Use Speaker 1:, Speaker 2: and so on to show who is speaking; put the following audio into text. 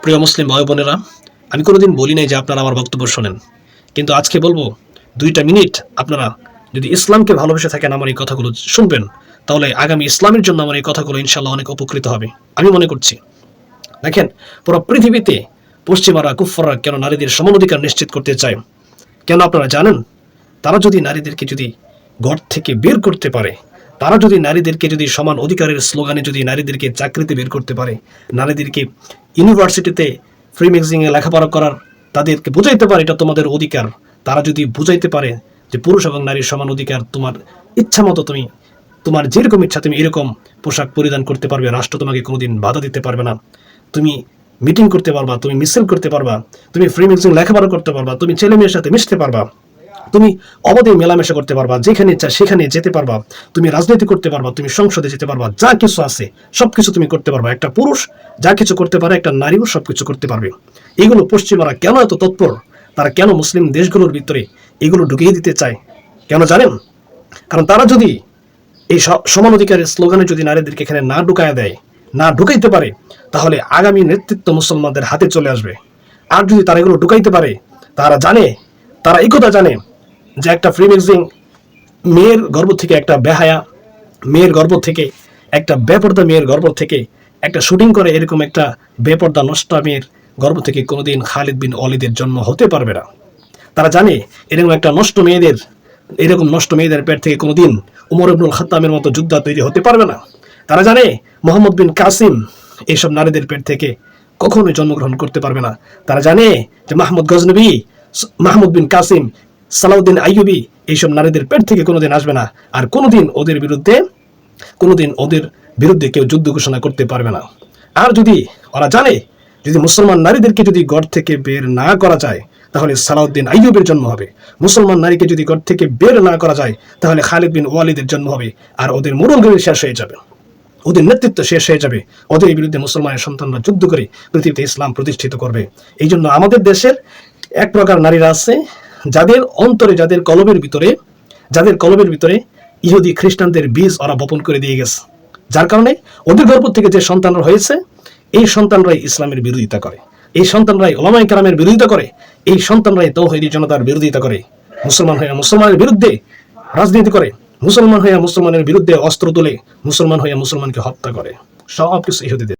Speaker 1: প্রিয় মুসলিম ভাই বোনেরা, আমি কোনোদিন বলি নাই যে আপনারা আমার বক্তব্য শোনেন, কিন্তু আজকে বলবো 2টা মিনিট আপনারা যদি ইসলামকে ভালোবেসে থাকেন আমার এই কথাগুলো শুনবেন, তাহলে আগামী ইসলামের জন্য আমার এই কথাগুলো ইনশাল্লাহ অনেক উপকৃত হবে আমি মনে করছি। দেখেন, পুরো পৃথিবীতে পশ্চিমারা কুফফাররা কেন নারীদের সমান অধিকার নিশ্চিত করতে চায়? কেন আপনারা জানেন? তারা যদি নারীদেরকে যদি ঘর থেকে বের করতে পারে, তারা যদি নারীদেরকে যদি সমান অধিকারের স্লোগানে যদি নারীদেরকে চাকরিতে বের করতে পারে, নারীদেরকে ইউনিভার্সিটিতে ফ্রি মিক্সিংয়ে লেখাপড়া করার তাদেরকে বুঝাইতে পারে এটা তোমাদের অধিকার, তারা যদি বুঝাইতে পারে যে পুরুষ এবং নারীর সমান অধিকার, তোমার ইচ্ছা মতো তুমি তোমার যেরকম ইচ্ছা তুমি এরকম পোশাক পরিধান করতে পারবে, রাষ্ট্র তোমাকে কোনোদিন বাধা দিতে পারবে না, তুমি মিটিং করতে পারবা, তুমি মিছিল করতে পারবা, তুমি ফ্রি মিক্সিং লেখাপড়া করতে পারবা, তুমি ছেলে মেয়ের সাথে মিশতে পারবা, তুমি অবাধে মেলামেশা করতে পারবা, যেখানে ইচ্ছা সেখানে যেতে পারবা, তুমি রাজনীতি করতে পারবা, তুমি সংসদে যেতে পারবা, যা কিছু আছে সবকিছু তুমি করতে পারবা। একটা পুরুষ যা কিছু করতে পারে একটা নারীও সবকিছু করতে পারবে। এইগুলো পশ্চিমারা কেন এত তৎপর? তারা কেন মুসলিম দেশগুলোর ভিতরে এগুলো ঢুকিয়ে দিতে চায়? কেন জানেন? কারণ তারা যদি এই সমান অধিকারের স্লোগানে যদি নারীদেরকে এখানে না ঢুকায় দেয়, না ঢুকাইতে পারে, তাহলে আগামী নেতৃত্ব মুসলমানদের হাতে চলে আসবে। আর যদি তারা এগুলো ঢুকাইতে পারে, তারা এই কথা জানে যে একটা ফ্রি মিক্সিং মেয়ের গর্ভ থেকে, একটা বেহায়া মেয়ের গর্ভ থেকে, একটা বেপর্দা মেয়ের গর্ভ থেকে একটা শুটিং করে এরকম একটা বেপর্দা নষ্ট মেয়ের গর্ভ থেকে কোনোদিন খালিদ বিন ওয়ালিদের জন্ম হতে পারবে না। তারা জানে এরকম নষ্ট মেয়েদের পেট থেকে কোনোদিন উমর ইবনুল খাত্তাবের মতো যোদ্ধা তৈরি হতে পারবে না। তারা জানে মোহাম্মদ বিন কাসিম এইসব নারীদের পেট থেকে কখনোই জন্মগ্রহণ করতে পারবে না। তারা জানে যে মাহমুদ গজনবী, মাহমুদ বিন কাসিম, সালাউদ্দিন আইয়ুবী এইসব নারীদের পেট থেকে কোনোদিন আসবে না। আর কোনোদিন ওদের বিরুদ্ধে কেউ যুদ্ধ ঘোষণা করতে পারবে না। আর যদি ওরা জানে যদি মুসলমান নারীদেরকে যদি গড় থেকে বের না করা যায়, তাহলে সালাউদ্দিন আইয়ুবের জন্ম হবে। মুসলমান নারীকে যদি গড় থেকে বের না করা যায়, তাহলে খালিদ বিন ওয়ালিদের জন্ম হবে। আর ওদের মোড়লগিরি শেষ হয়ে যাবে, ওদের নেতৃত্ব শেষ হয়ে যাবে, ওদের বিরুদ্ধে মুসলমানের সন্তানরা যুদ্ধ করে পৃথিবীতে ইসলাম প্রতিষ্ঠিত করবে। এই জন্য আমাদের দেশের এক প্রকার নারীরা আছে যাদের অন্তরে, যাদের কলবের ভিতরে ইহুদি খ্রিস্টানদের বীজ ওরা বপন করে দিয়ে গেছে, যার কারণে ওদের গর্ভ থেকে যে সন্তানরা হয়েছে, এই সন্তানরাই ইসলামের বিরোধিতা করে, এই সন্তানরাই উলামায়ে কেরামের বিরোধিতা করে, এই সন্তানরাই তাওহীদি জনতার বিরোধিতা করে, মুসলমান হয়ে মুসলমানের বিরুদ্ধে রাজনীতি করে, মুসলমান হয়ে মুসলমানের বিরুদ্ধে অস্ত্র তোলে, মুসলমান হয়ে মুসলমানকে হত্যা করে। সব কিছু ইহুদিদের।